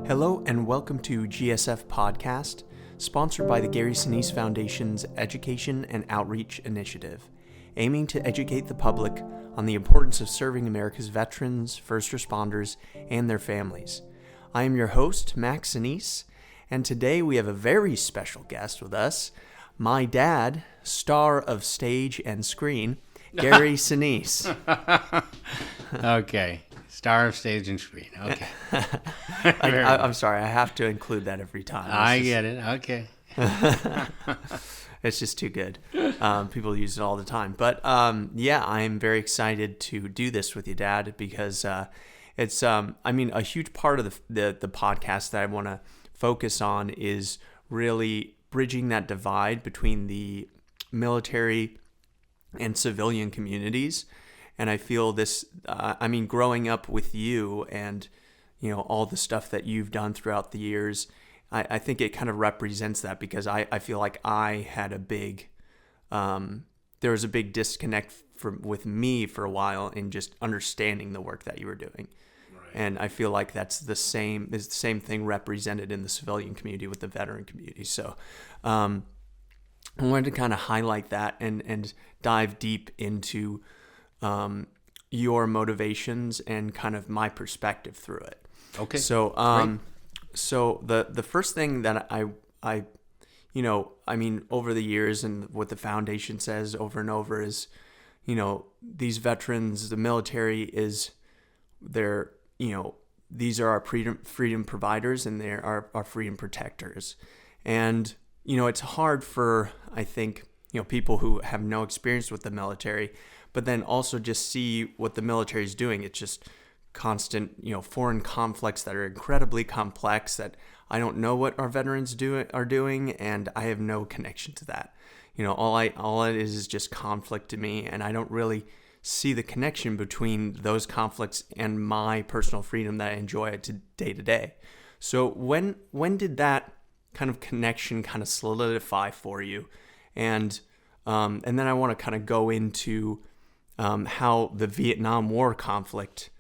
Hello and welcome to GSF Podcast, sponsored by the Gary Sinise Foundation's Education and Outreach Initiative, aiming to educate the public on the importance of serving America's veterans, first responders, and their families. I am your host, Max Sinise, and today we have a very special guest with us, my dad, star of stage and screen, Gary Sinise. Okay. Star of stage and screen. Okay. I'm sorry, I have to include that every time. I get it. Okay. It's just too good. People use it all the time. But yeah, I'm very excited to do this with you, Dad, because it's, a huge part of the podcast that I want to focus on is really bridging that divide between the military and civilian communities. And I feel this, growing up with you and, all the stuff that you've done throughout the years, I think it kind of represents that because I feel like I had there was a big disconnect with me for a while in just understanding the work that you were doing. Right. And I feel like is the same thing represented in the civilian community with the veteran community. So I wanted to kind of highlight that and dive deep into your motivations and kind of my perspective through it. Okay. So, so the first thing that I over the years and what the foundation says over and over is, these veterans, the military these are our freedom providers and they are our freedom protectors. And, it's hard for, I think, people who have no experience with the military, but then also just see what the military is doing. It's just constant, foreign conflicts that are incredibly complex that I don't know what our veterans are doing, and I have no connection to that. All it is just conflict to me, and I don't really see the connection between those conflicts and my personal freedom that I enjoy day to day. So when did that kind of connection kind of solidify for you? And then I want to kind of go into how the Vietnam War conflict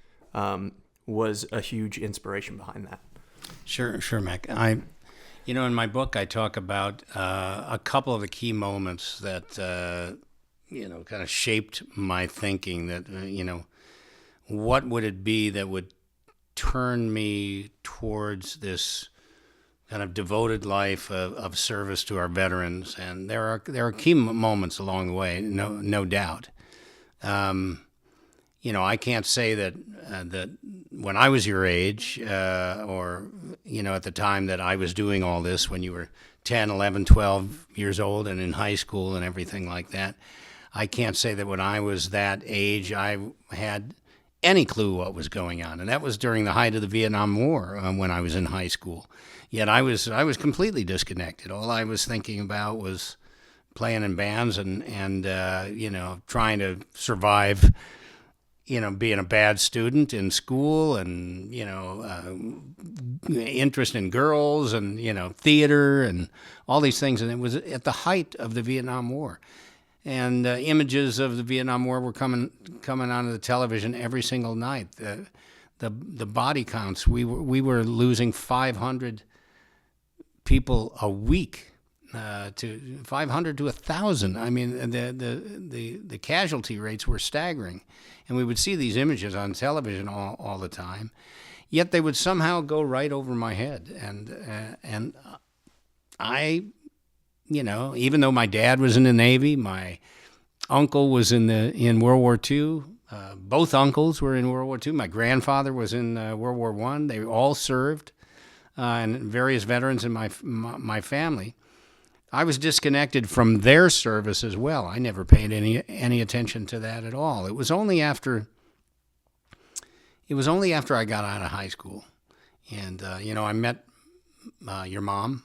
was a huge inspiration behind that. Sure, Mac. In my book, I talk about a couple of the key moments that, kind of shaped my thinking that, what would it be that would turn me towards this kind of devoted life of service to our veterans. And there are key moments along the way, no doubt. I can't say that when I was your age, or at the time that I was doing all this, when you were 10, 11, 12 years old and in high school and everything like that, I can't say that when I was that age I had any clue what was going on. And that was during the height of the Vietnam War, when I was in high school. Yet I was completely disconnected. All I was thinking about was playing in bands and trying to survive, being a bad student in school and, interest in girls and, theater and all these things. And it was at the height of the Vietnam War. And images of the Vietnam War were coming onto the television every single night. The body counts, we were losing 500 people a week. To 500 to 1,000. I mean, the casualty rates were staggering, and we would see these images on television all the time. Yet they would somehow go right over my head, and I, even though my dad was in the Navy, my uncle was in World War II. Both uncles were in World War II. My grandfather was in World War I. They all served, and various veterans in my family. I was disconnected from their service as well. I never paid any attention to that at all. It was only after I got out of high school, and I met your mom,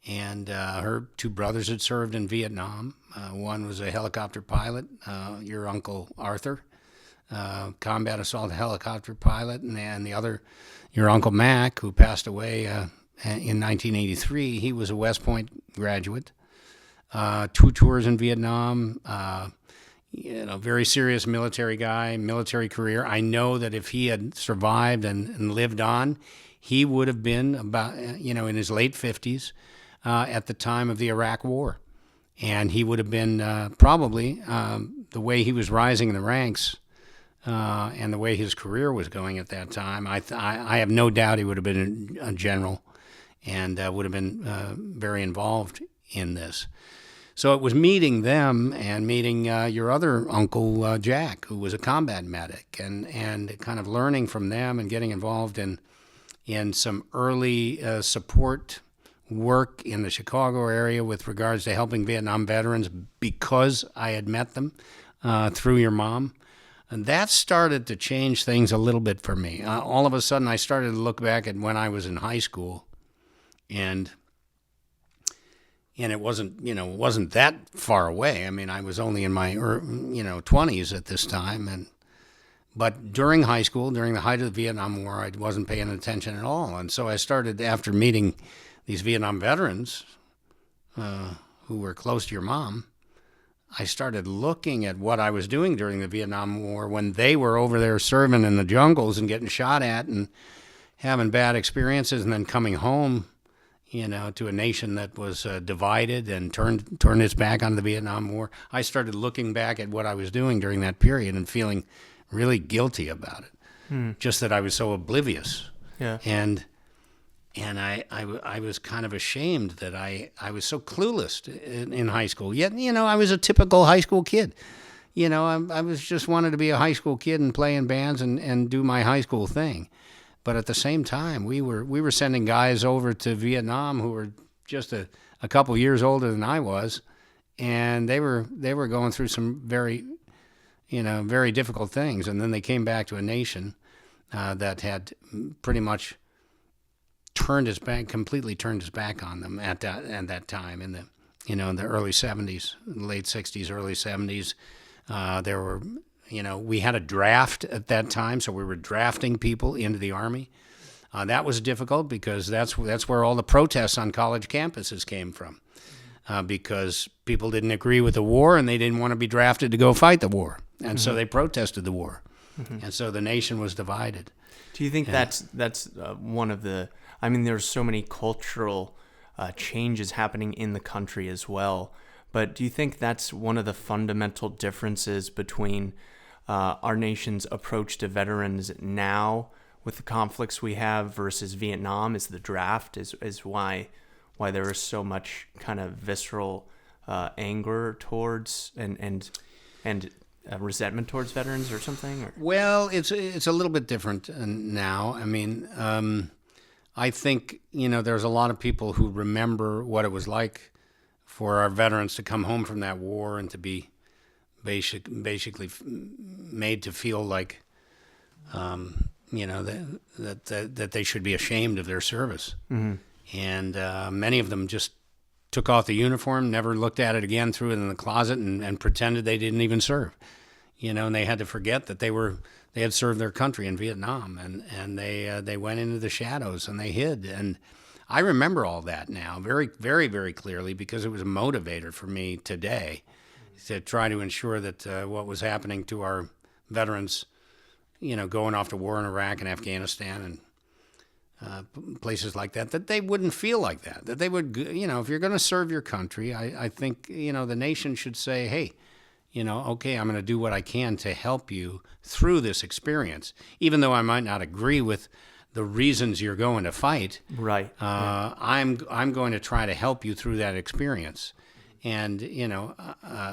and her two brothers had served in Vietnam. One was a helicopter pilot, your uncle Arthur, combat assault helicopter pilot, and the other, your uncle Mac, who passed away in 1983. He was a West Point graduate, 2 tours in Vietnam, very serious military guy, military career. I know that if he had survived and lived on, he would have been about, in his late 50s at the time of the Iraq War. And he would have been probably, the way he was rising in the ranks and the way his career was going at that time, I have no doubt he would have been a general and would have been very involved in this. So it was meeting them and meeting your other uncle, Jack, who was a combat medic, and kind of learning from them and getting involved in some early support work in the Chicago area with regards to helping Vietnam veterans because I had met them through your mom. And that started to change things a little bit for me. All of a sudden, I started to look back at when I was in high school, and it wasn't that far away. I mean, I was only in my 20s at this time, but during high school, during the height of the Vietnam War, I wasn't paying attention at all. And so I started, after meeting these Vietnam veterans who were close to your mom, I started looking at what I was doing during the Vietnam War when they were over there serving in the jungles and getting shot at and having bad experiences, and then coming home, to a nation that was divided and turned its back on the Vietnam War. I started looking back at what I was doing during that period and feeling really guilty about it, just that I was so oblivious. Yeah. And I was kind of ashamed that I was so clueless in high school. Yet, I was a typical high school kid. I was just wanted to be a high school kid and play in bands and do my high school thing. But at the same time, we were sending guys over to Vietnam who were just a couple years older than I was, and they were going through some very, very difficult things. And then they came back to a nation that had pretty much completely turned his back on them at that time in the early 70s, late 60s, early 70s. There were, we had a draft at that time, so we were drafting people into the Army. That was difficult because that's where all the protests on college campuses came from, because people didn't agree with the war and they didn't want to be drafted to go fight the war, and so they protested the war, and so the nation was divided. Do you think that's one of the? I mean, there's so many cultural changes happening in the country as well. But do you think that's one of the fundamental differences between our nation's approach to veterans now with the conflicts we have versus Vietnam? Is the draft is why there is so much kind of visceral anger towards and resentment towards veterans or something? Or? Well, it's a little bit different now. I mean, I think, there's a lot of people who remember what it was like for our veterans to come home from that war and to be basically made to feel like, that they should be ashamed of their service. Mm-hmm. And many of them just took off the uniform, never looked at it again, threw it in the closet, and pretended they didn't even serve. And they had to forget that they had served their country in Vietnam, and they went into the shadows and they hid. And I remember all that now very, very, very clearly because it was a motivator for me today to try to ensure that what was happening to our veterans, going off to war in Iraq and Afghanistan and places like that they wouldn't feel like that they would, if you're going to serve your country, I think, the nation should say, hey, okay, I'm going to do what I can to help you through this experience, even though I might not agree with the reasons you're going to fight. Right. I'm going to try to help you through that experience. And,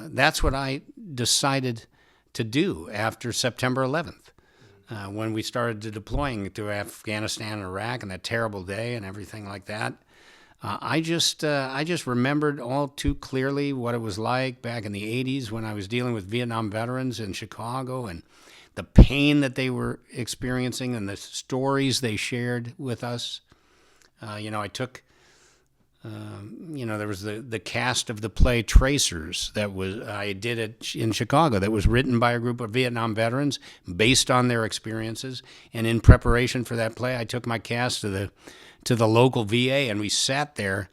that's what I decided to do after September 11th, when we started deploying to Afghanistan and Iraq and that terrible day and everything like that. I just remembered all too clearly what it was like back in the 80s when I was dealing with Vietnam veterans in Chicago and the pain that they were experiencing and the stories they shared with us. I took, there was the cast of the play Tracers I did it in Chicago that was written by a group of Vietnam veterans based on their experiences. And in preparation for that play, I took my cast to the local VA, and we sat there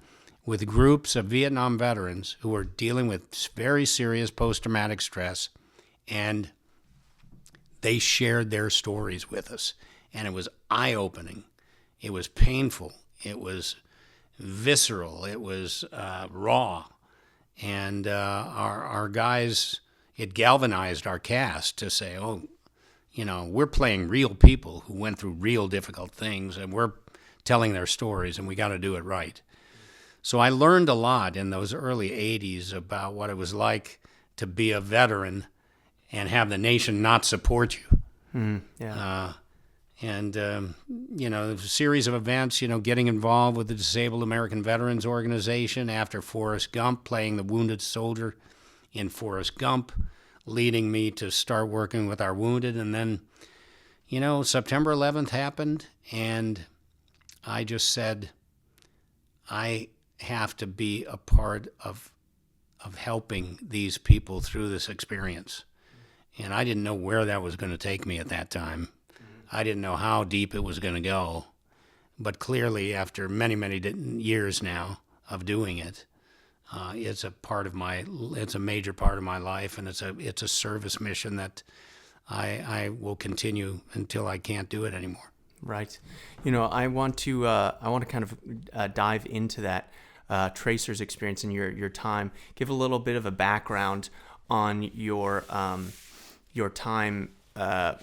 with groups of Vietnam veterans who were dealing with very serious post-traumatic stress, and they shared their stories with us, and it was eye-opening. It was painful. It was visceral. It was raw. And our guys, it galvanized our cast to say, oh, we're playing real people who went through real difficult things, and we're telling their stories, and we got to do it right. So I learned a lot in those early 80s about what it was like to be a veteran and have the nation not support you. Yeah. A series of events, getting involved with the Disabled American Veterans Organization after Forrest Gump, playing the wounded soldier in Forrest Gump, leading me to start working with our wounded. And then, September 11th happened, and I just said, I have to be a part of helping these people through this experience. And I didn't know where that was going to take me at that time. I didn't know how deep it was going to go. But clearly, after many, many years now of doing it, it's a major part of my life, and it's a service mission that I will continue until I can't do it anymore. Right. I want to kind of dive into that Tracer's experience and your time. Give a little bit of a background on your time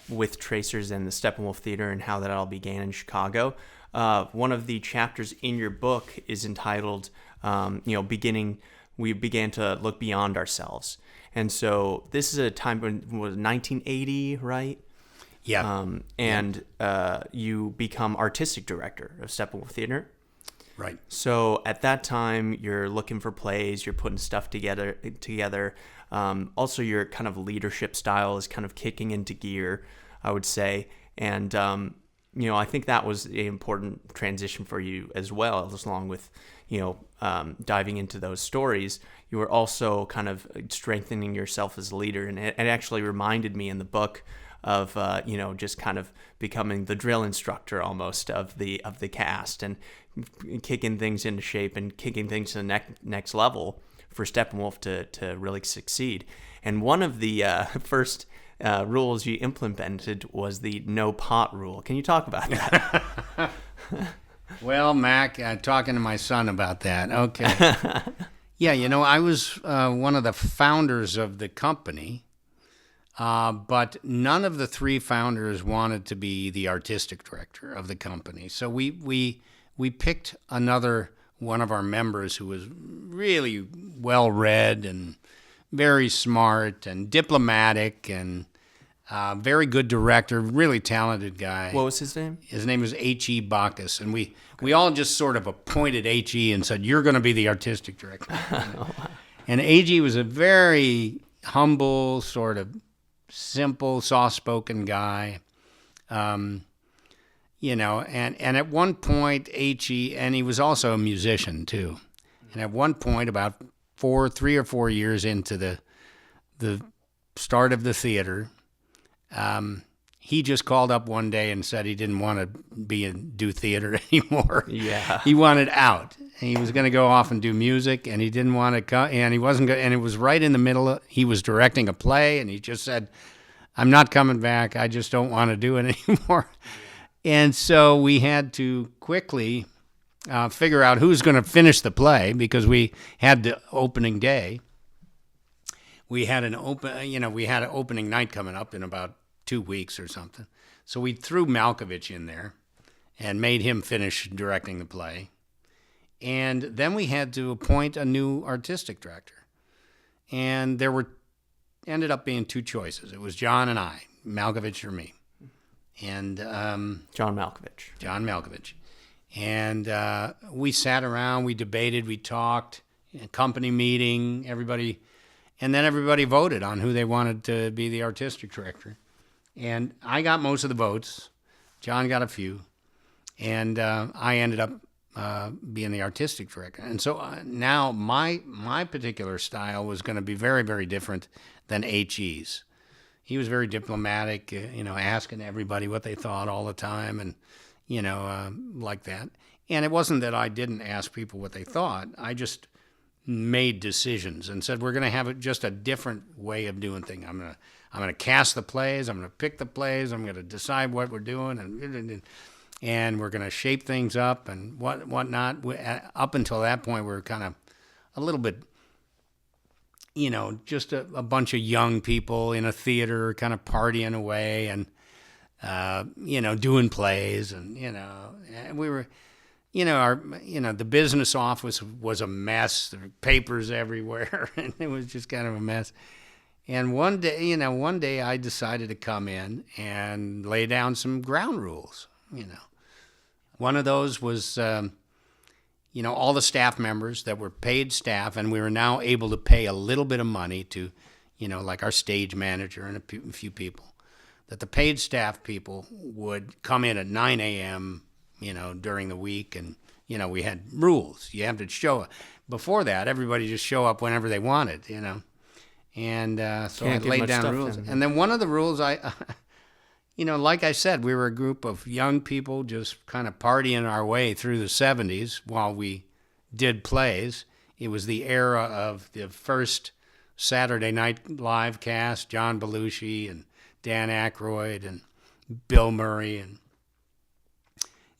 with Tracers and the Steppenwolf Theater and how that all began in Chicago. One of the chapters in your book is entitled, we began to look beyond ourselves. And so this is a time when it was 1980, right? Yeah. You become artistic director of Steppenwolf Theater. Right. So at that time, you're looking for plays, you're putting stuff together. Also, your kind of leadership style is kind of kicking into gear, I would say. And, I think that was an important transition for you as well, as along with, diving into those stories. You were also kind of strengthening yourself as a leader. And it actually reminded me in the book of just kind of becoming the drill instructor almost of the cast and kicking things into shape and kicking things to the next level for Steppenwolf to really succeed. And one of the first rules you implemented was the no pot rule. Can you talk about that? Well, Mac, talking to my son about that. Okay. Yeah, I was one of the founders of the company. But none of the three founders wanted to be the artistic director of the company. So we picked another one of our members who was really well-read and very smart and diplomatic and very good director, really talented guy. What was his name? His name was H.E. Bacchus. And we all just sort of appointed H.E. and said, you're going to be the artistic director. And H.E. was a very humble, sort of simple, soft-spoken guy, and at one point, H.E., and he was also a musician too, and at one point, about 3 or 4 years into the start of the theater, he just called up one day and said he didn't want to do theater anymore. Yeah, he wanted out. He was going to go off and do music, and he didn't want to come. And he wasn't. And it was right in the middle. He was directing a play, and he just said, "I'm not coming back. I just don't want to do it anymore." And so we had to quickly figure out who's going to finish the play because we had the opening day. We had an opening night coming up in about 2 weeks or something. So we threw Malkovich in there and made him finish directing the play. And then we had to appoint a new artistic director. And there ended up being two choices. It was John and I, Malkovich or me. And John Malkovich. And we sat around, we debated, we talked, company meeting, everybody, and then everybody voted on who they wanted to be the artistic director. And I got most of the votes. John got a few. And I ended up being the artistic director. And so now my particular style was going to be very, very different than H.E.'s. He was very diplomatic, asking everybody what they thought all the time and, like that. And it wasn't that I didn't ask people what they thought. I just made decisions and said, we're going to have just a different way of doing things. I'm going to cast the plays. I'm going to pick the plays. I'm going to decide what we're doing. and we're going to shape things up and whatnot. Up until that point, we were kind of a little bit, just a bunch of young people in a theater kind of partying away and, doing plays. And, and we were, the business office was a mess. There were papers everywhere, and it was just kind of a mess. And one day I decided to come in and lay down some ground rules. One of those was, all the staff members that were paid staff, and we were now able to pay a little bit of money to, like our stage manager and a few people, that the paid staff people would come in at 9 a.m., during the week, and, we had rules. You have to show up. Before that, everybody just show up whenever they wanted, And so I laid down rules. And then one of the rules like I said, we were a group of young people just kind of partying our way through the 70s while we did plays. It was the era of the first Saturday Night Live cast, John Belushi and Dan Aykroyd and Bill Murray and,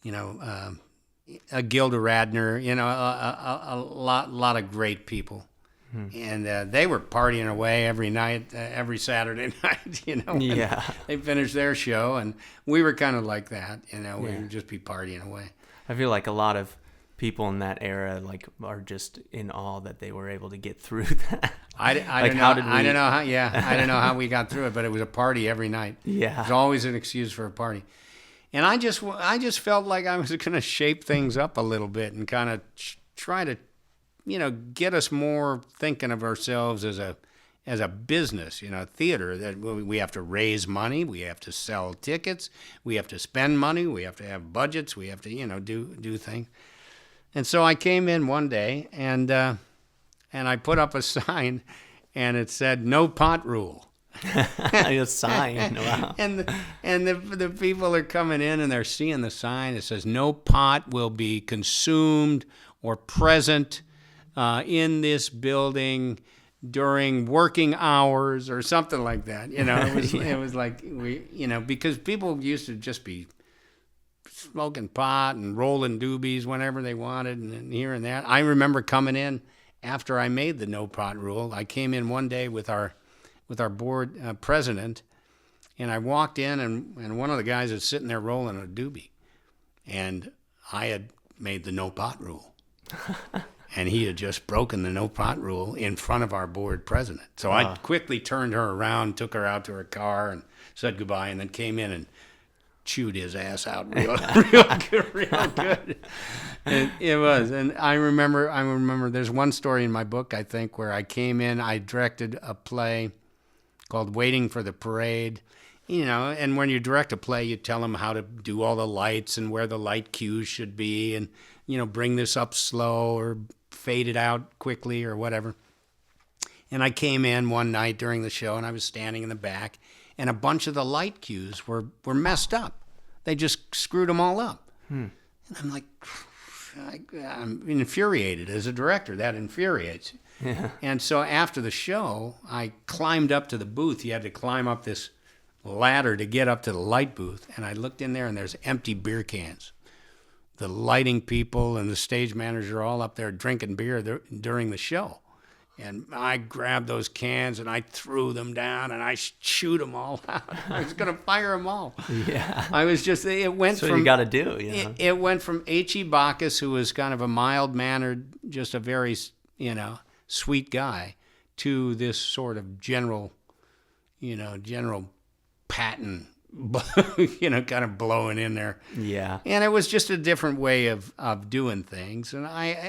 Gilda Radner, a lot of great people. And they were partying away every night, every Saturday night, Yeah. They finished their show, and we were kind of like that, we would just be partying away. I feel like a lot of people in that era are just in awe that they were able to get through that. I don't know how we got through it, but it was a party every night. Yeah. It was always an excuse for a party. And I just felt like I was going to shape things up a little bit and kind of try to get us more thinking of ourselves as a business, theater, that we have to raise money, we have to sell tickets, we have to spend money, we have to have budgets, we have to, do things. And so I came in one day and I put up a sign and it said, "No pot rule." A sign, wow. And the people are coming in and they're seeing the sign. It says, "No pot will be consumed or present in this building during working hours," or something like that. It was like because people used to just be smoking pot and rolling doobies whenever they wanted, and here and that. I remember coming in after I made the no pot rule. I came in one day with our board president, and I walked in, and one of the guys was sitting there rolling a doobie, and I had made the no pot rule. And he had just broken the no pot rule in front of our board president. So I quickly turned her around, took her out to her car, and said goodbye, and then came in and chewed his ass out real good. It was. And I remember there's one story in my book, I think, where I came in, I directed a play called Waiting for the Parade. And when you direct a play, you tell them how to do all the lights and where the light cues should be, and, bring this up slow or fade it out quickly or whatever. And I came in one night during the show, and I was standing in the back, and a bunch of the light cues were messed up. They just screwed them all up. And I'm like, I'm infuriated as a director. That infuriates. Yeah. And so after the show, I climbed up to the booth. You had to climb up this ladder to get up to the light booth. And I looked in there, and there's empty beer cans. The lighting people and the stage manager are all up there drinking beer during the show. And I grabbed those cans and I threw them down and I chewed them all out. I was going to fire them all. Yeah. I was just, it went That's from... what you got to do, It went from H.E. Bacchus, who was kind of a mild-mannered, just a very, sweet guy, to this sort of general Patton, kind of blowing in there. Yeah. And it was just a different way of doing things. And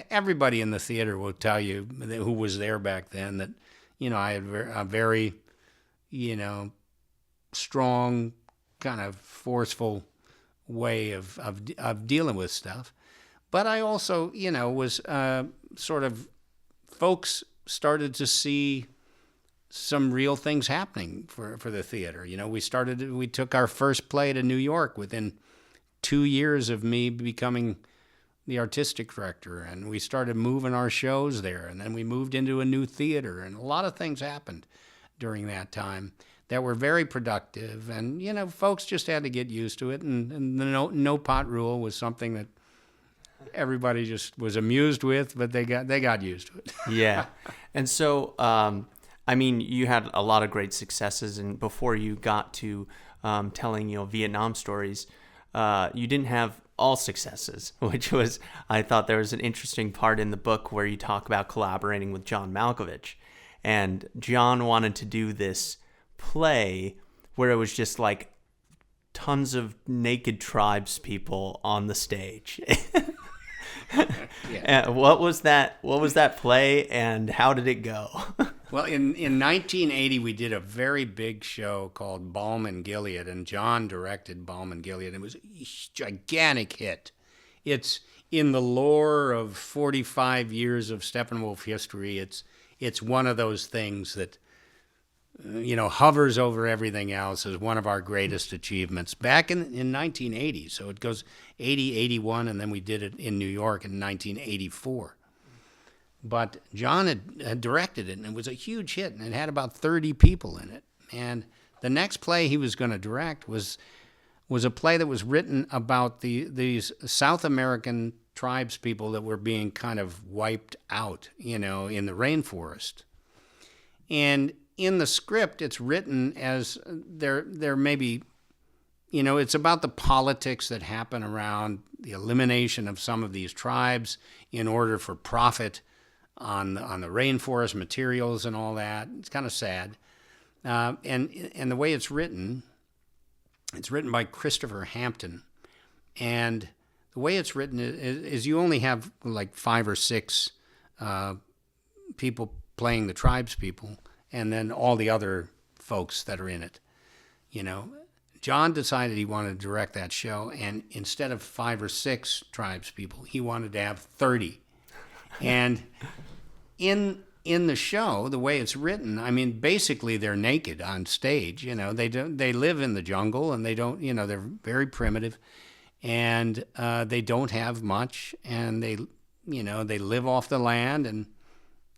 everybody in the theater will tell you, who was there back then, that, I had a very, strong, kind of forceful way of dealing with stuff. But I also, was sort of, folks started to see some real things happening for the theater. We took our first play to New York within 2 years of me becoming the artistic director, and we started moving our shows there, and then we moved into a new theater, and a lot of things happened during that time that were very productive. And, folks just had to get used to it. And the no pot rule was something that everybody just was amused with, but they got used to it. Yeah. And so, you had a lot of great successes, and before you got to telling, Vietnam stories, you didn't have all successes, which was, I thought there was an interesting part in the book where you talk about collaborating with John Malkovich. And John wanted to do this play where it was just like tons of naked tribes people on the stage. Yeah. What was that play, and how did it go? Well, in 1980, we did a very big show called Balm and Gilead, and John directed Balm and Gilead. It was a gigantic hit. It's in the lore of 45 years of Steppenwolf history. It's one of those things that hovers over everything else as one of our greatest achievements back in 1980. So it goes 80, 81, and then we did it in New York in 1984. But John had directed it, and it was a huge hit, and it had about 30 people in it. And the next play he was going to direct was a play that was written about these South American tribes people that were being kind of wiped out, in the rainforest. And in the script, it's written as there may be, it's about the politics that happen around the elimination of some of these tribes in order for profit on the rainforest materials and all that. It's kind of sad. And the way it's written by Christopher Hampton. And the way it's written is you only have like 5 or 6 people playing the tribes people, and then all the other folks that are in it. John decided he wanted to direct that show, and instead of 5 or 6 tribes people, he wanted to have 30. And in the show, the way it's written, basically they're naked on stage. They live in the jungle, and they don't. They're very primitive, and they don't have much, and they live off the land, and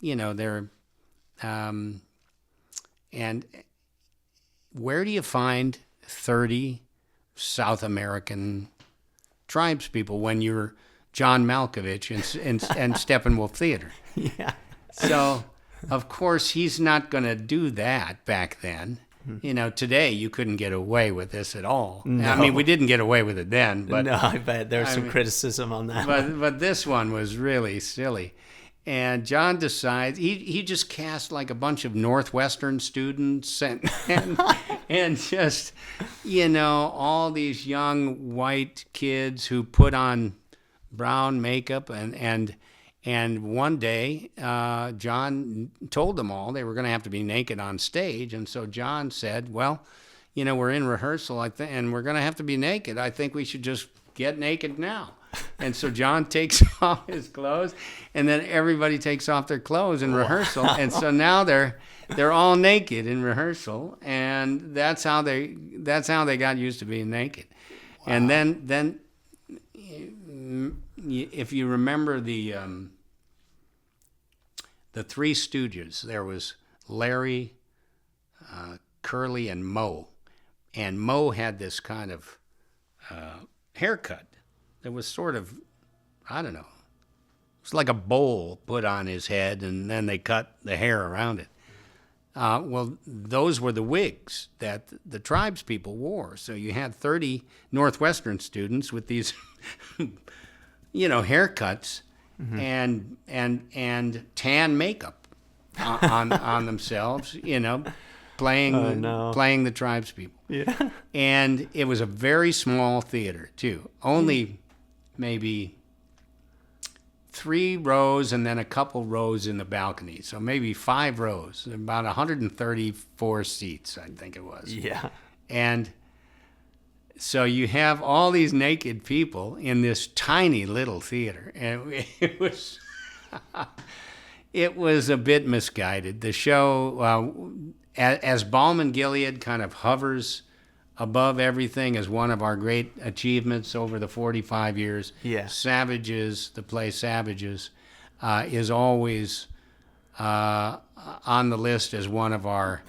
they're. And where do you find 30 South American tribes people when you're John Malkovich and Steppenwolf Theater? Yeah. So, of course, he's not going to do that back then. Today you couldn't get away with this at all. No. We didn't get away with it then. But no, I bet there's some criticism on that. But this one was really silly. And John decides he just cast like a bunch of Northwestern students and just all these young white kids who put on brown makeup and one day John told them all they were going to have to be naked on stage, and so John said, well, we're in rehearsal and we're going to have to be naked. I think we should just get naked now. And so John takes off his clothes, and then everybody takes off their clothes in rehearsal. And so now they're all naked in rehearsal, and that's how they got used to being naked. Wow. And then if you remember the Three Stooges, there was Larry, Curly, and Moe. And Moe had this kind of haircut. It was sort of, I don't know, it was like a bowl put on his head, and then they cut the hair around it. Well, those were the wigs that the tribes people wore. So you had 30 Northwestern students with these, haircuts and tan makeup on themselves, playing the tribes people. Yeah. And it was a very small theater too. Only maybe 3 rows and then a couple rows in the balcony. So maybe 5 rows, about 134 seats, I think it was. Yeah. And so you have all these naked people in this tiny little theater. And it was a bit misguided. The show, as Balm and Gilead kind of hovers above everything as one of our great achievements over the 45 years. Yeah. Savages, the play Savages, is always on the list as one of our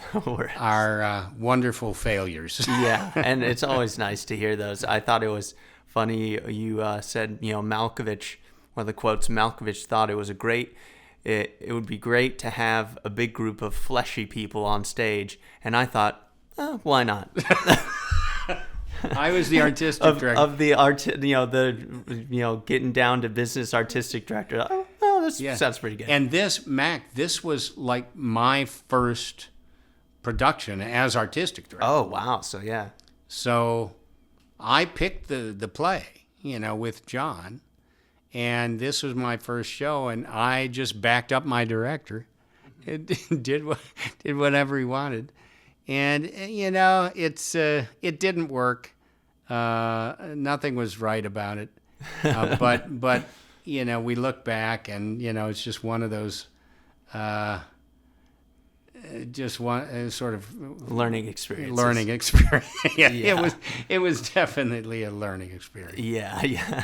wonderful failures. Yeah, and it's always nice to hear those. I thought it was funny you said, Malkovich, one of the quotes, Malkovich thought it would be great to have a big group of fleshy people on stage, and I thought, why not? I was the artistic director of the getting down to business artistic director. This sounds pretty good. And this was like my first production as artistic director. Oh wow! So yeah. So I picked the play, with John, and this was my first show, and I just backed up my director, and did whatever he wanted, and it didn't work. Nothing was right about it, but we look back, and it's just one of those, just one sort of learning experience. Yeah. It was definitely a learning experience. Yeah.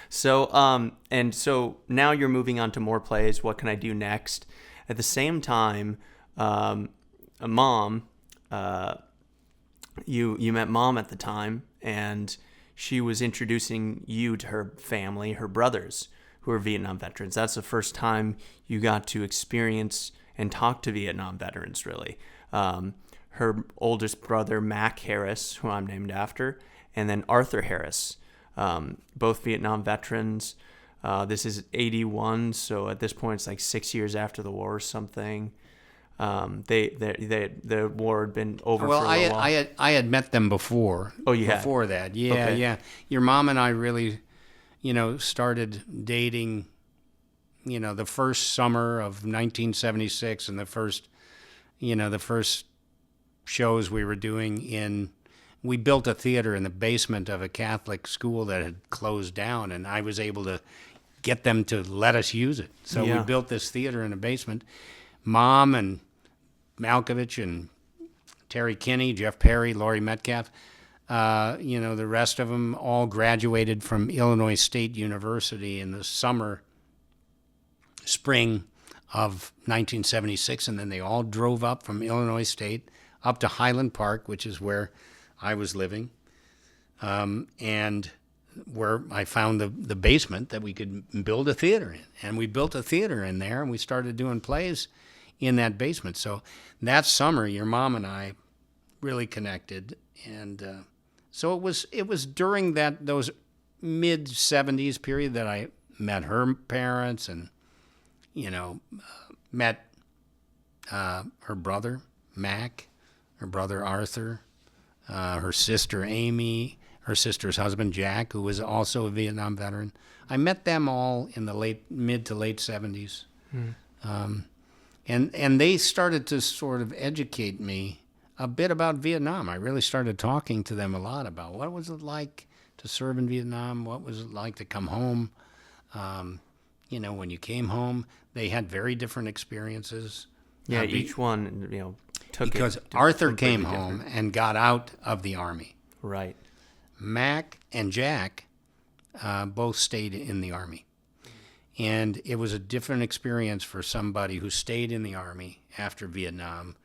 So so now you're moving on to more plays. What can I do next? At the same time, Mom, you met Mom at the time, and she was introducing you to her family, her brothers, who are Vietnam veterans. That's the first time you got to experience and talk to Vietnam veterans, really. Her oldest brother, Mac Harris, who I'm named after, and then Arthur Harris, both Vietnam veterans. This is 81, so at this point it's like 6 years after the war or something. The war had been over for a little while. I had met them before. Oh, you had? Before that, yeah, Okay. yeah. Your mom and I really, started dating, the first summer of 1976, and the first shows we were doing we built a theater in the basement of a Catholic school that had closed down, and I was able to get them to let us use it. So we built this theater in the basement. Mom and Malkovich and Terry Kinney, Jeff Perry, Laurie Metcalf, the rest of them all graduated from Illinois State University in the spring of 1976, and then they all drove up from Illinois State up to Highland Park, which is where I was living, and where I found the basement that we could build a theater in. And we built a theater in there, and we started doing plays in that basement. So that summer, your mom and I really connected, and so it was during those mid-'70s period that I met her parents, and met her brother Mac, her brother Arthur, her sister Amy, her sister's husband Jack, who was also a Vietnam veteran. I met them all in the mid to late 70s. And they started to sort of educate me a bit about Vietnam. I really started talking to them a lot about what was it like to serve in Vietnam, what was it like to come home. When you came home, they had very different experiences. Yeah, each one, took it. Because Arthur came home and got out of the Army. Right. Mac and Jack both stayed in the Army. And it was a different experience for somebody who stayed in the Army after Vietnam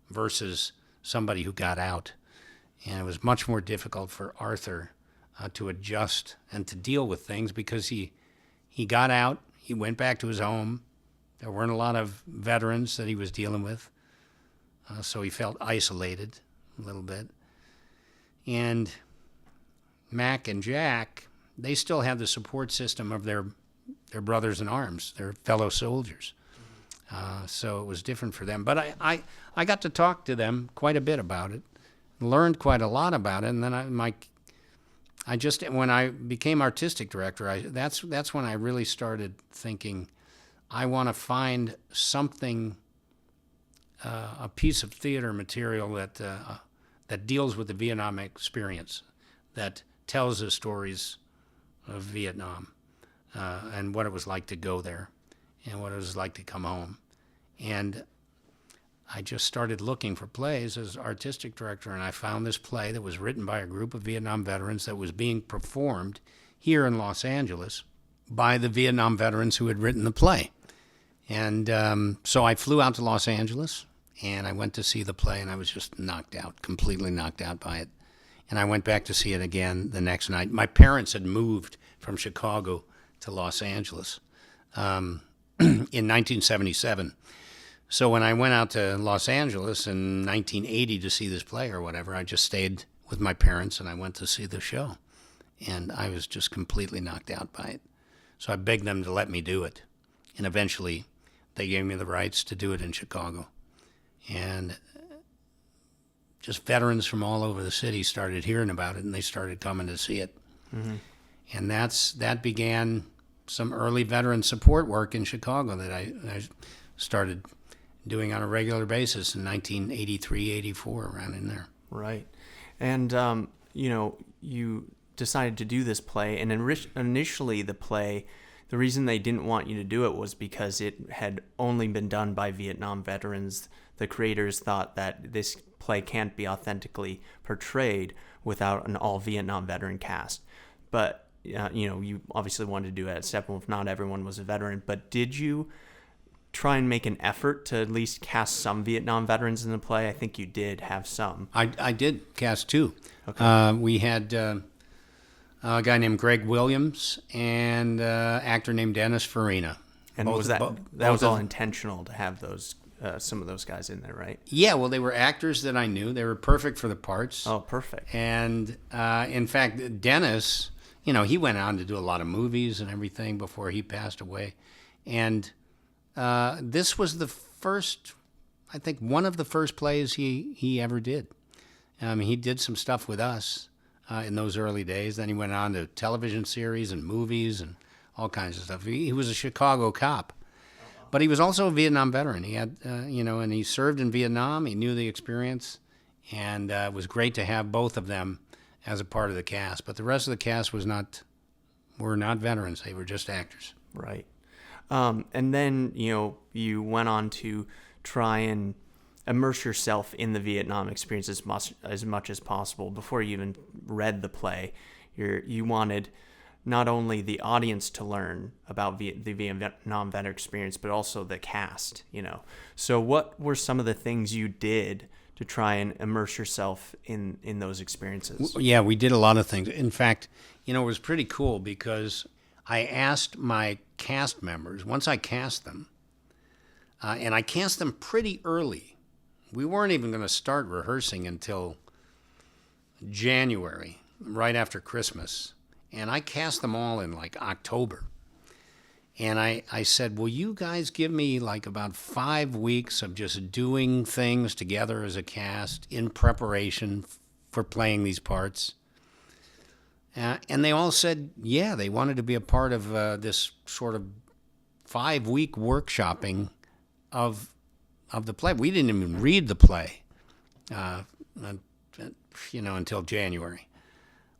versus somebody who got out. And it was much more difficult for Arthur to adjust and to deal with things because he got out, he went back to his home. There weren't a lot of veterans that he was dealing with, so he felt isolated a little bit. And Mac and Jack, they still had the support system of their brothers in arms, their fellow soldiers. So it was different for them. But I got to talk to them quite a bit about it, learned quite a lot about it, and then when I became artistic director, that's when I really started thinking, I want to find something, a piece of theater material that deals with the Vietnam experience, that tells the stories of Vietnam and what it was like to go there and what it was like to come home. And I just started looking for plays as artistic director, and I found this play that was written by a group of Vietnam veterans that was being performed here in Los Angeles by the Vietnam veterans who had written the play. And so I flew out to Los Angeles, and I went to see the play, and I was just knocked out, completely knocked out by it. And I went back to see it again the next night. My parents had moved from Chicago to Los Angeles in 1977. So when I went out to Los Angeles in 1980 to see this play or whatever, I just stayed with my parents, and I went to see the show. And I was just completely knocked out by it. So I begged them to let me do it. And eventually they gave me the rights to do it in Chicago. And just veterans from all over the city started hearing about it, and they started coming to see it. Mm-hmm. And that began some early veteran support work in Chicago that I started doing on a regular basis in 1983, 84, around in there. Right. And, you decided to do this play, and initially the play, the reason they didn't want you to do it was because it had only been done by Vietnam veterans. The creators thought that this play can't be authentically portrayed without an all-Vietnam veteran cast. But, you obviously wanted to do it at Steppenwolf. Not everyone was a veteran. But did you try and make an effort to at least cast some Vietnam veterans in the play? I think you did have some. I did cast two. Okay. We had a guy named Greg Williams and an actor named Dennis Farina. And Both- was that bo- that was both all of- intentional to have those some of those guys in there, right? Yeah, well, they were actors that I knew. They were perfect for the parts. Oh, perfect. And in fact, Dennis, he went on to do a lot of movies and everything before he passed away. And this was the first, I think, one of the first plays he ever did. He did some stuff with us in those early days. Then he went on to television series and movies and all kinds of stuff. He was a Chicago cop. But he was also a Vietnam veteran. He had, and he served in Vietnam. He knew the experience, and it was great to have both of them as a part of the cast. But the rest of the cast were not veterans. They were just actors. Right. And then, you went on to try and immerse yourself in the Vietnam experience as much as possible. Before you even read the play, you wanted not only the audience to learn about the Vietnam veteran experience, but also the cast, So what were some of the things you did to try and immerse yourself in those experiences? Yeah, we did a lot of things. In fact, it was pretty cool because I asked my cast members, once I cast them, and I cast them pretty early. We weren't even going to start rehearsing until January, right after Christmas. And I cast them all in like October. And I said, will you guys give me like about 5 weeks of just doing things together as a cast in preparation for playing these parts? And they all said, yeah, they wanted to be a part of this sort of 5-week workshopping of the play. We didn't even read the play, until January.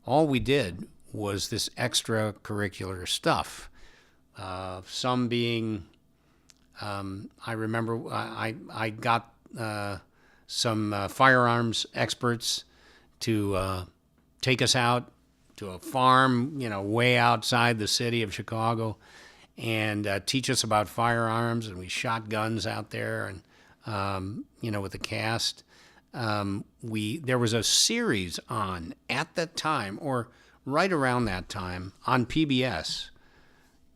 All we did was this extracurricular stuff. Some being, I remember I got some firearms experts to take us out to a farm, way outside the city of Chicago, and teach us about firearms. And we shot guns out there, and with the cast. There was a series on at that time, or right around that time, on PBS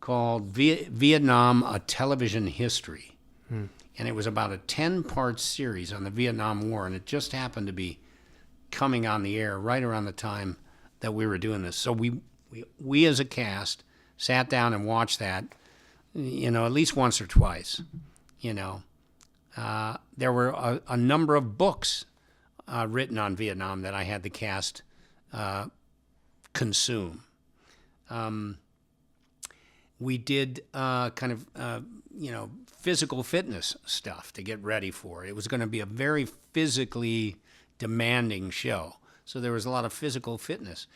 called Vietnam, A Television History. And it was about a 10-part series on the Vietnam War, and it just happened to be coming on the air right around the time that we were doing this. So we as a cast sat down and watched that, at least once or twice. There were a number of books written on Vietnam that I had the cast consume. We did physical fitness stuff to get ready for it. It was going to be a very physically demanding show. So there was a lot of physical fitness.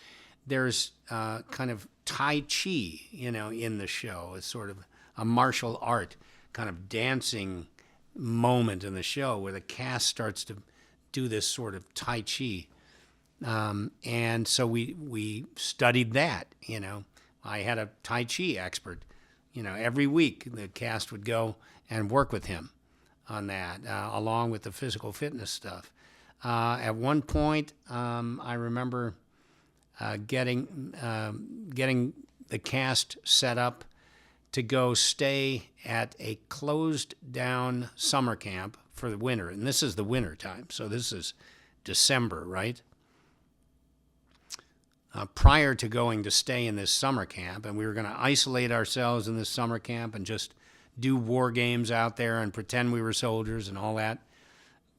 There's kind of Tai Chi, in the show. It's sort of a martial art kind of dancing moment in the show where the cast starts to do this sort of Tai Chi. And so we studied that, I had a Tai Chi expert. Every week the cast would go and work with him on that, along with the physical fitness stuff. At one point, I remember getting the cast set up to go stay at a closed-down summer camp for the winter. And this is the winter time, so this is December, right? Prior to going to stay in this summer camp, and we were going to isolate ourselves in this summer camp and just do war games out there and pretend we were soldiers and all that.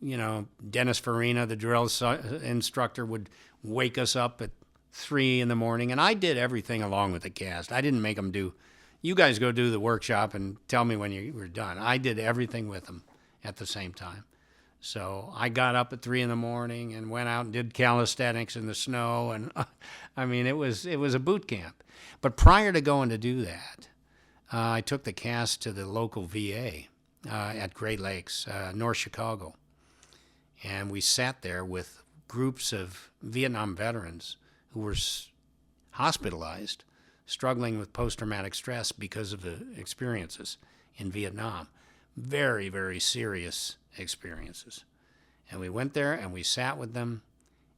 You know, Dennis Farina, the drill instructor, would wake us up at 3 in the morning, and I did everything along with the cast. I didn't make them do, you guys go do the workshop and tell me when you were done. I did everything with them at the same time. So I got up at 3 in the morning and went out and did calisthenics in the snow, and I mean, it was a boot camp. But prior to going to do that, I took the cast to the local VA at Great Lakes, North Chicago. And we sat there with groups of Vietnam veterans who were hospitalized, struggling with post-traumatic stress because of the experiences in Vietnam. Very, very serious experiences. And we went there and we sat with them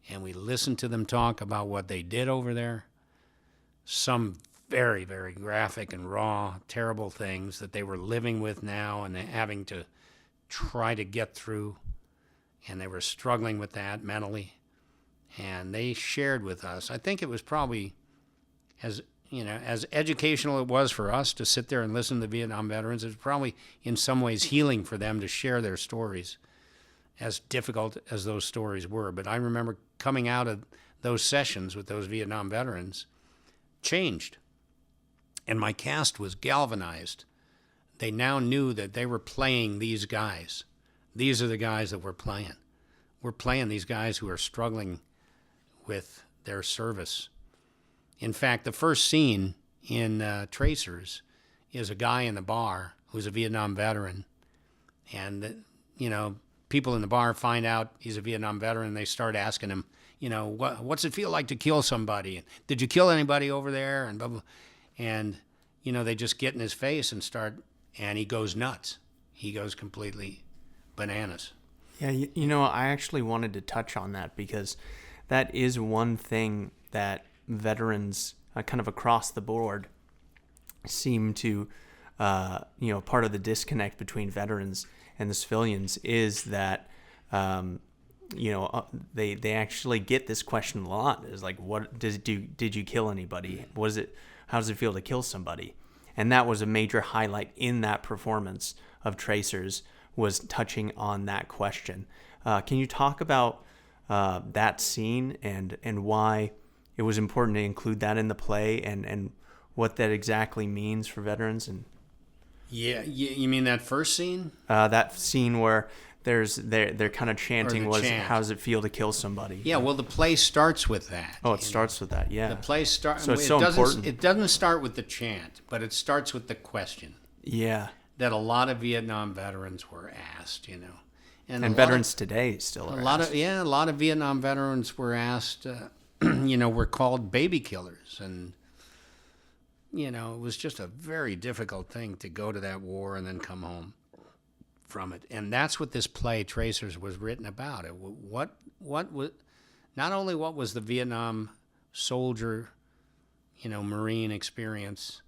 and we listened to them talk about what they did over there. Some very, very graphic and raw, terrible things that they were living with now and having to try to get through. And they were struggling with that mentally. And they shared with us. I think it was probably as educational it was for us to sit there and listen to Vietnam veterans. It was probably in some ways healing for them to share their stories, as difficult as those stories were. But I remember coming out of those sessions with those Vietnam veterans changed. And my cast was galvanized. They now knew that they were playing these guys. These are the guys that we're playing. We're playing these guys who are struggling with their service. In fact, the first scene in Tracers is a guy in the bar who's a Vietnam veteran. And, people in the bar find out he's a Vietnam veteran, and they start asking him, what's it feel like to kill somebody? Did you kill anybody over there? And blah, blah. And, they just get in his face and he goes nuts. He goes completely bananas. Yeah, I actually wanted to touch on that because that is one thing that veterans kind of across the board seem to, part of the disconnect between veterans and the civilians is that, they actually get this question a lot. Is like, did you kill anybody? How does it feel to kill somebody? And that was a major highlight in that performance of Tracers, was touching on that question. Can you talk about that scene and why it was important to include that in the play and what that exactly means for veterans? And yeah, you mean that first scene? That scene where they're kind of chanting, how does it feel to kill somebody? Yeah, well, the play starts with that. Oh, it starts with that, yeah. The play starts. So it's so important. It doesn't start with the chant, but it starts with the question. Yeah. That a lot of Vietnam veterans were asked, and veterans today still are asked. A lot of Vietnam veterans were asked, were called baby killers, and it was just a very difficult thing to go to that war and then come home from it. And that's what this play Tracers was written about. What was not only what was the Vietnam soldier, Marine experience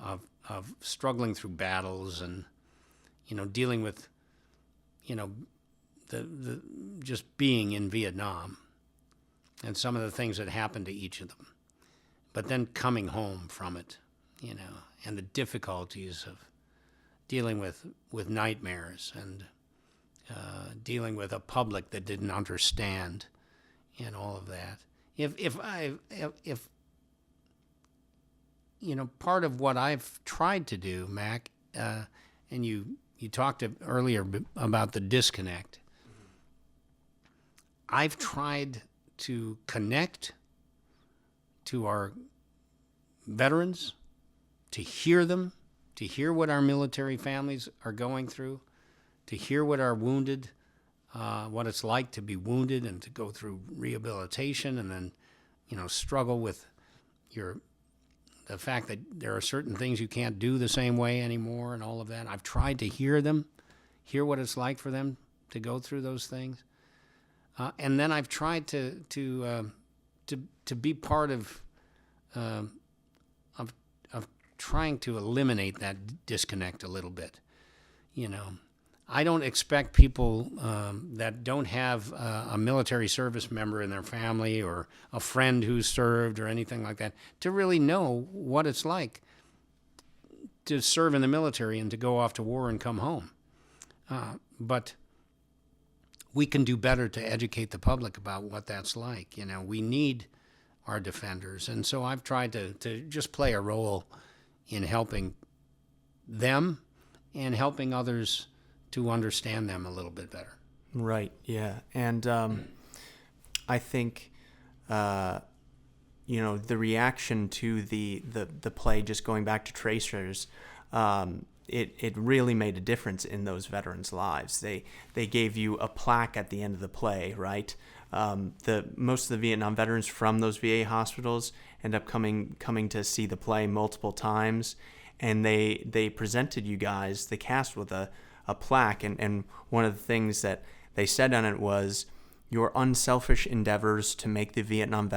of struggling through battles and dealing with the just being in Vietnam and some of the things that happened to each of them, but then coming home from it, and the difficulties of dealing with nightmares and dealing with a public that didn't understand and all of that. If part of what I've tried to do, Mac, and you talked earlier about the disconnect. I've tried to connect to our veterans, to hear them, to hear what our military families are going through, to hear what our wounded, what it's like to be wounded and to go through rehabilitation and then, struggle with the fact that there are certain things you can't do the same way anymore and all of that. I've tried to hear what it's like for them to go through those things. And then I've tried to be part of trying to eliminate that disconnect a little bit. I don't expect people that don't have a military service member in their family or a friend who's served or anything like that to really know what it's like to serve in the military and to go off to war and come home. But we can do better to educate the public about what that's like. We need our defenders. And so I've tried to just play a role in helping them and helping others to understand them a little bit better. Right, yeah. And I think, the reaction to the play, just going back to Tracers, it really made a difference in those veterans' lives. They gave you a plaque at the end of the play, right? Most of the Vietnam veterans from those VA hospitals end up coming to see the play multiple times, and they presented you guys, the cast, with a plaque, and one of the things that they said on it was, your unselfish endeavors to make the Vietnam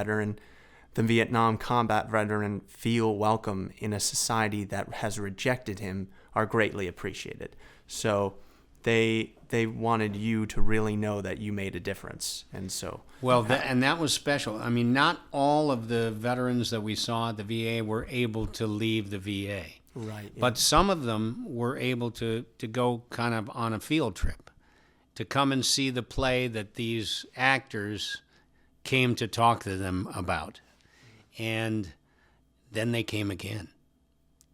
combat veteran feel welcome in a society that has rejected him are greatly appreciated. So they wanted you to really know that you made a difference. And so and that was special. I mean, not all of the veterans that we saw at the VA were able to leave the VA. Right. Yeah. But some of them were able to go kind of on a field trip, to come and see the play that these actors came to talk to them about. And then they came again.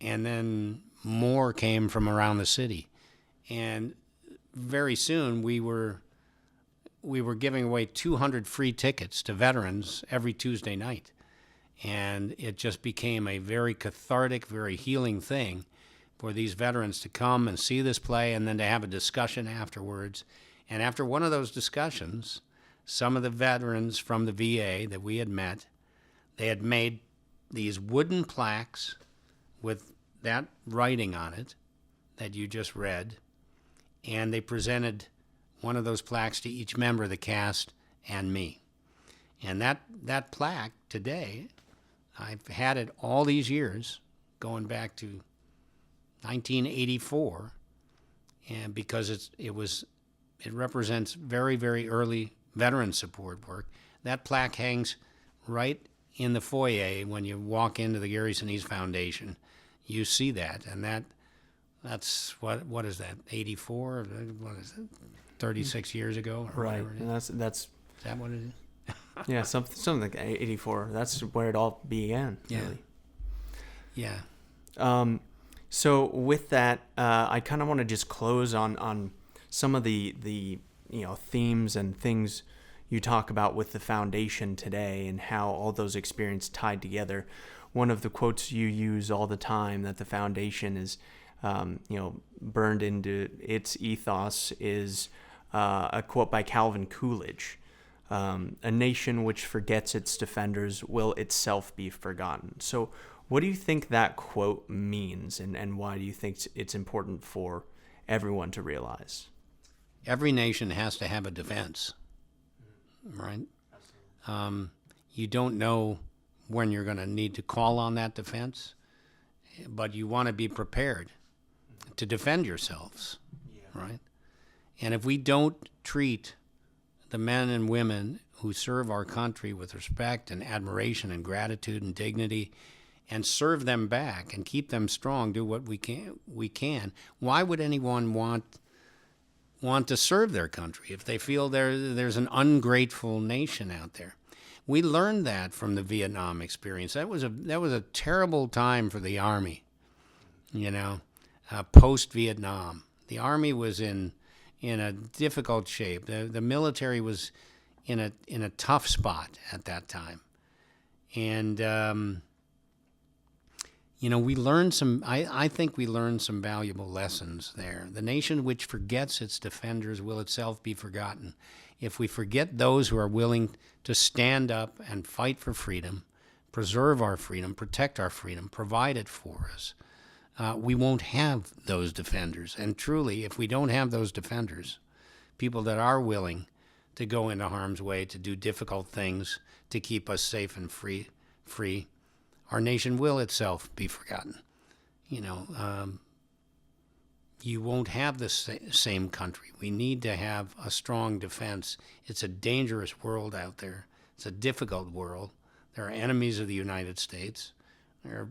And then more came from around the city. And very soon we were giving away 200 free tickets to veterans every Tuesday night. And it just became a very cathartic, very healing thing for these veterans to come and see this play and then to have a discussion afterwards. And after one of those discussions, some of the veterans from the VA that we had met, they had made these wooden plaques with that writing on it that you just read, and they presented one of those plaques to each member of the cast and me. And that plaque today, I've had it all these years, going back to 1984, and because it represents very, very early veteran support work. That plaque hangs right in the foyer when you walk into the Gary Sinise Foundation. You see that, and that's what is that? 84? What is it? 36 years ago, or right? Whatever it is. And that's Is that what it is? yeah, something like 84. That's where it all began. Yeah. Really. Yeah. So with that, I kind of want to just close on some of the themes and things you talk about with the foundation today and how all those experiences tied together. One of the quotes you use all the time that the foundation is, burned into its ethos is a quote by Calvin Coolidge. A nation which forgets its defenders will itself be forgotten. So what do you think that quote means, and why do you think it's important for everyone to realize? Every nation has to have a defense, right? You don't know when you're going to need to call on that defense, but you want to be prepared to defend yourselves, right? And if we don't treat the men and women who serve our country with respect and admiration and gratitude and dignity, and serve them back and keep them strong, do what we can. Why would anyone want to serve their country if they feel there's an ungrateful nation out there? We learned that from the Vietnam experience. That was a terrible time for the Army, post-Vietnam. The Army was in a difficult shape. The military was in a tough spot at that time. And we learned some. I think we learned some valuable lessons there. The nation which forgets its defenders will itself be forgotten. If we forget those who are willing to stand up and fight for freedom, preserve our freedom, protect our freedom, provide it for us, we won't have those defenders. And truly, if we don't have those defenders, people that are willing to go into harm's way, to do difficult things, to keep us safe and free, our nation will itself be forgotten. You won't have the same country. We need to have a strong defense. It's a dangerous world out there. It's a difficult world. There are enemies of the United States. There are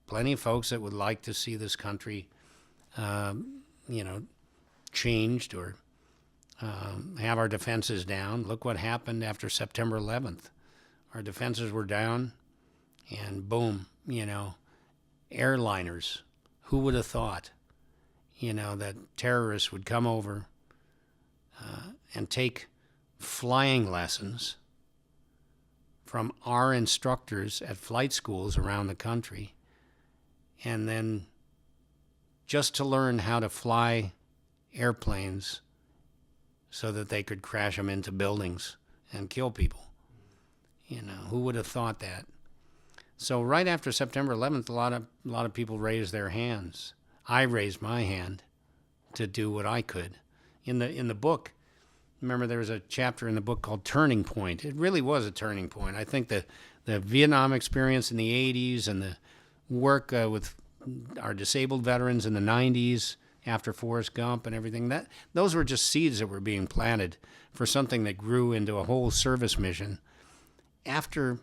plenty of folks that would like to see this country, changed or have our defenses down. Look what happened after September 11th. Our defenses were down, and boom, airliners. Who would have thought, that terrorists would come over and take flying lessons from our instructors at flight schools around the country, and then just to learn how to fly airplanes so that they could crash them into buildings and kill people. Who would have thought that? So right after September 11th, a lot of people raised their hands. I raised my hand to do what I could. In the book, remember there was a chapter in the book called Turning Point. It really was a turning point. I think the Vietnam experience in the 80s and the work with our disabled veterans in the 90s after Forrest Gump and everything, those were just seeds that were being planted for something that grew into a whole service mission. After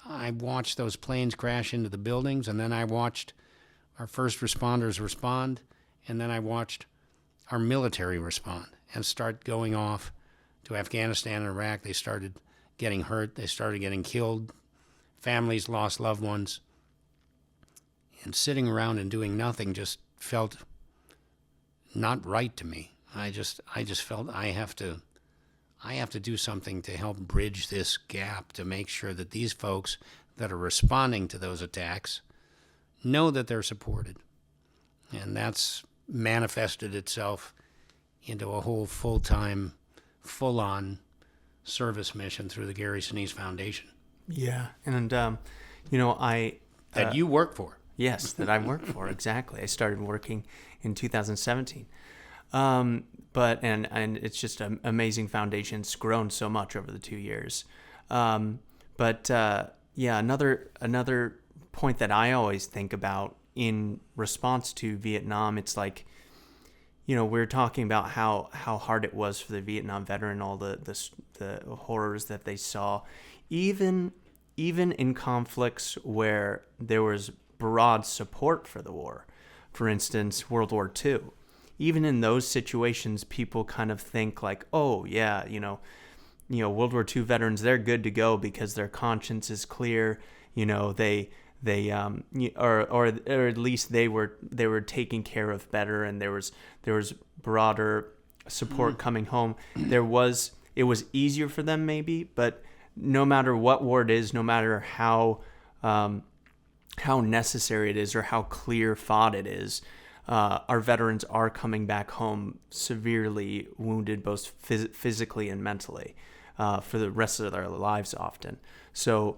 I watched those planes crash into the buildings, and then I watched our first responders respond, and then I watched our military respond and start going off to Afghanistan and Iraq. They started getting hurt. They started getting killed. Families lost loved ones. And sitting around and doing nothing just felt not right to me. I just felt I have to do something to help bridge this gap, to make sure that these folks that are responding to those attacks know that they're supported. And that's manifested itself into a whole full-time, full-on service mission through the Gary Sinise Foundation. Yeah. And, that you work for. Yes, that I work for, exactly. I started working in 2017. But it's just an amazing foundation. It's grown so much over the 2 years. Another point that I always think about in response to Vietnam, it's like, we're talking about how hard it was for the Vietnam veteran, all the horrors that they saw, even in conflicts where there was broad support for the war. For instance, World War II. Even in those situations, people kind of think like, oh yeah, World War II veterans, they're good to go because their conscience is clear. Or at least they were taken care of better, and there was broader support coming home. It was easier for them maybe, but no matter what war it is, no matter how necessary it is or how clear fought it is, our veterans are coming back home severely wounded, both physically and mentally, for the rest of their lives often. So,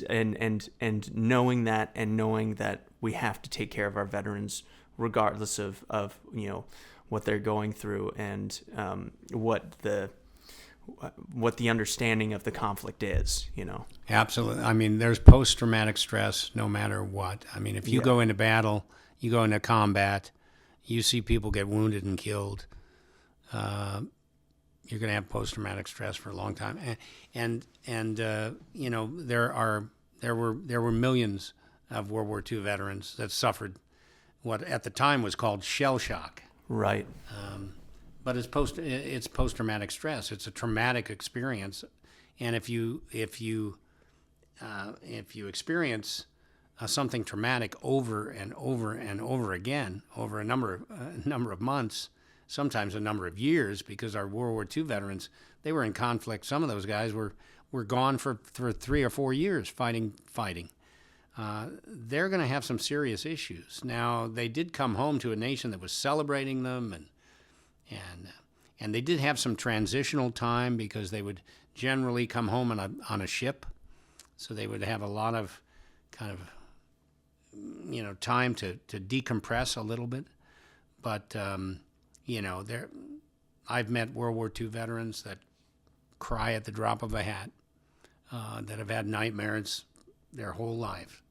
and knowing that, and knowing that we have to take care of our veterans regardless of what they're going through, and what the understanding of the conflict is, Absolutely. I mean, there's post-traumatic stress no matter what. I mean, if you go into battle, you go into combat, you see people get wounded and killed, you're going to have post-traumatic stress for a long time. And there were millions of World War II veterans that suffered what at the time was called shell shock. Right. But it's post-traumatic stress. It's a traumatic experience, and if you experience something traumatic over and over and over again over a number of months, sometimes a number of years, because our World War II veterans, they were in conflict. Some of those guys were gone for 3 or 4 years fighting. They're going to have some serious issues. Now, they did come home to a nation that was celebrating them, and they did have some transitional time, because they would generally come home on a ship, so they would have a lot of kind of, time to decompress a little bit. But, I've met World War II veterans that cry at the drop of a hat, that have had nightmares their whole life,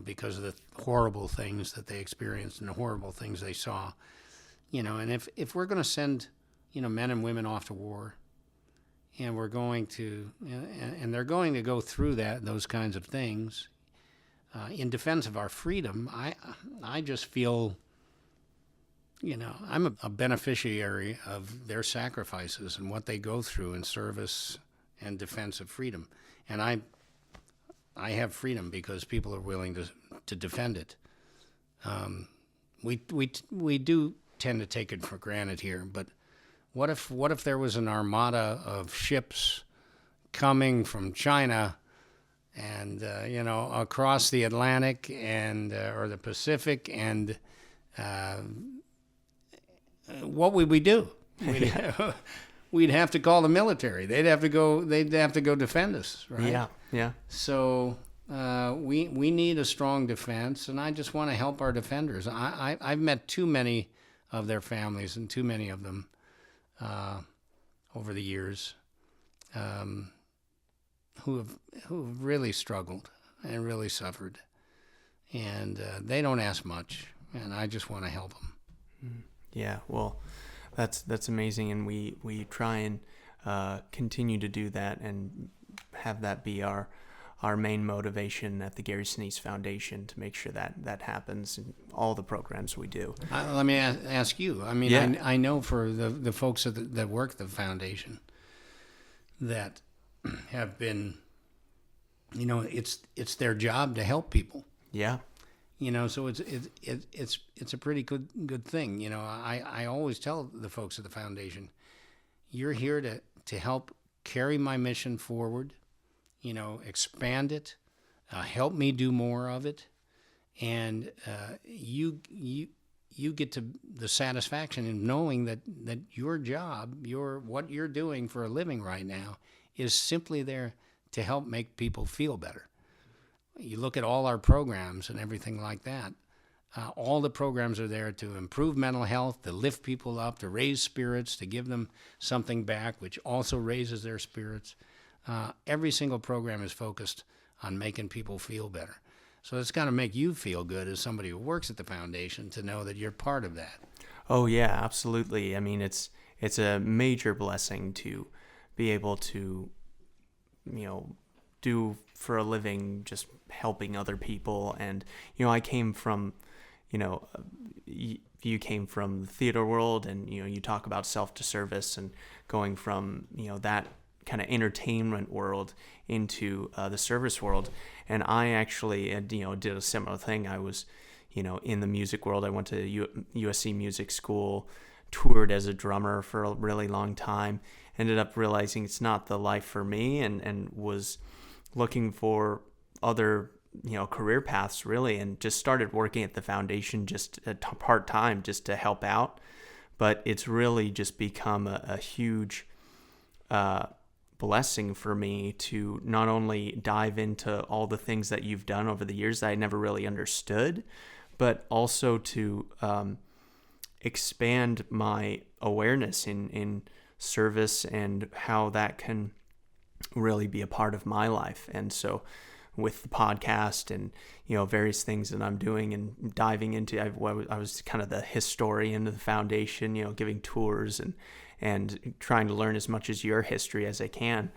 because of the horrible things that they experienced and the horrible things they saw. And if we're going to send, men and women off to war, and we're going to, and they're going to go through those kinds of things, in defense of our freedom, I just feel, I'm a beneficiary of their sacrifices and what they go through in service and defense of freedom. And I have freedom because people are willing to defend it. We do tend to take it for granted here, but what if there was an armada of ships coming from China and across the Atlantic and or the Pacific, and what would we do? We'd have to call the military. They'd have to go defend us, right? Yeah. So we need a strong defense, and I just want to help our defenders. I've met too many of their families and too many of them over the years who have really struggled and really suffered, and they don't ask much, and I just want to help them. Yeah, well, that's amazing, and we try and continue to do that and have that be our main motivation at the Gary Sinise Foundation to make sure that happens in all the programs we do. Let me ask you. I mean, yeah. I know for the folks that work at the foundation that have been, it's their job to help people. Yeah. So it's a pretty good thing. I always tell the folks at the foundation, you're here to help carry my mission forward, expand it, help me do more of it, and you get to the satisfaction in knowing that your job, what you're doing for a living right now, is simply there to help make people feel better. You look at all our programs and everything like that. All the programs are there to improve mental health, to lift people up, to raise spirits, to give them something back, which also raises their spirits. Every single program is focused on making people feel better. So it's got to make you feel good as somebody who works at the foundation to know that you're part of that. Oh yeah, absolutely. I mean, it's a major blessing to be able to, do for a living, just helping other people. And, I came from, you came from the theater world, and, you talk about self-to-service and going from, that kind of entertainment world into the service world. And I actually, did a similar thing. I was, in the music world. I went to USC Music School, toured as a drummer for a really long time, ended up realizing it's not the life for me, and was looking for other, career paths really, and just started working at the foundation just part-time just to help out. But it's really just become a huge blessing for me to not only dive into all the things that you've done over the years that I never really understood, but also to expand my awareness in service and how that can really be a part of my life. And so with the podcast and, various things that I'm doing and diving into, I was kind of the historian of the foundation, giving tours and trying to learn as much as your history as I can.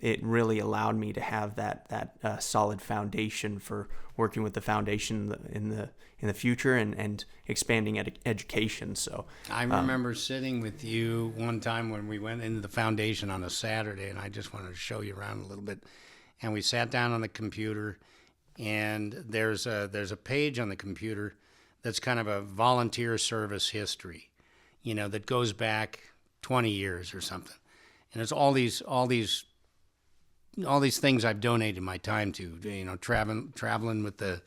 It really allowed me to have that solid foundation for working with the foundation in the future and expanding education. So I remember sitting with you one time when we went into the foundation on a Saturday, and I just wanted to show you around a little bit. And we sat down on the computer, and there's a page on the computer that's kind of a volunteer service history, that goes back 20 years or something. And it's all these things I've donated my time to, traveling with the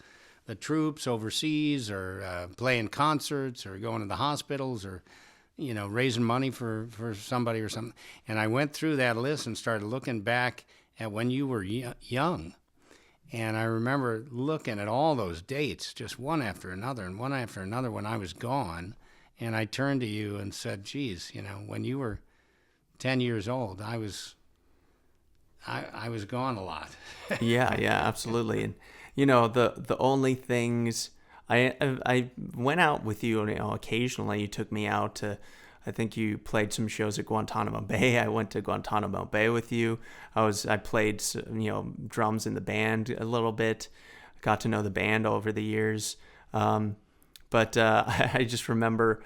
troops overseas, or playing concerts, or going to the hospitals, or raising money for somebody or something. And I went through that list and started looking back at when you were young. And I remember looking at all those dates, just one after another and one after another when I was gone. And I turned to you and said, geez, when you were 10 years old, I was gone a lot. Yeah, absolutely. And, the only things, I went out with you, occasionally. You took me out to, I think you played some shows at Guantanamo Bay. I went to Guantanamo Bay with you. I played, drums in the band a little bit. Got to know the band over the years. But I just remember,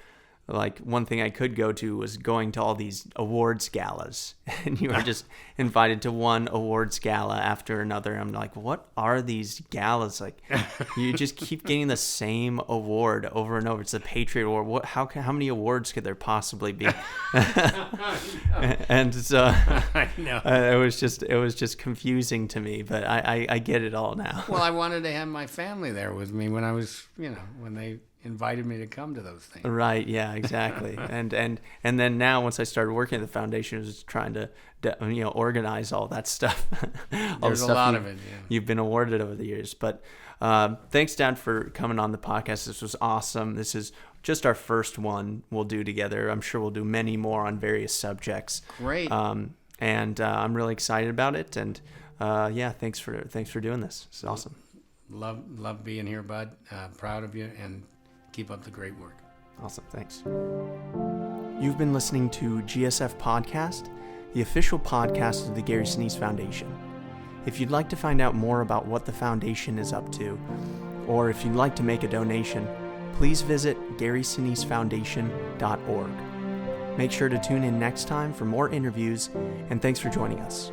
like, one thing I could go to was going to all these awards galas, and you were just invited to one awards gala after another. I'm like, what are these galas? Like, you just keep getting the same award over and over. It's the Patriot Award. How many awards could there possibly be? And so I know. It was just confusing to me, but I get it all now. Well, I wanted to have my family there with me when I was, when they invited me to come to those things. Right. Yeah, exactly. and then now, once I started working at the foundation, I was just trying to organize all that stuff. There's a lot of it. Yeah. You've been awarded over the years. But thanks, Dad, for coming on the podcast. This was awesome. This is just our first one we'll do together. I'm sure we'll do many more on various subjects. Great. And I'm really excited about it. And thanks for doing this. It's awesome. Love being here, bud. Proud of you, and keep up the great work. Awesome. Thanks. You've been listening to GSF Podcast, the official podcast of the Gary Sinise Foundation. If you'd like to find out more about what the foundation is up to, or if you'd like to make a donation, please visit GarySiniseFoundation.org. Make sure to tune in next time for more interviews, and thanks for joining us.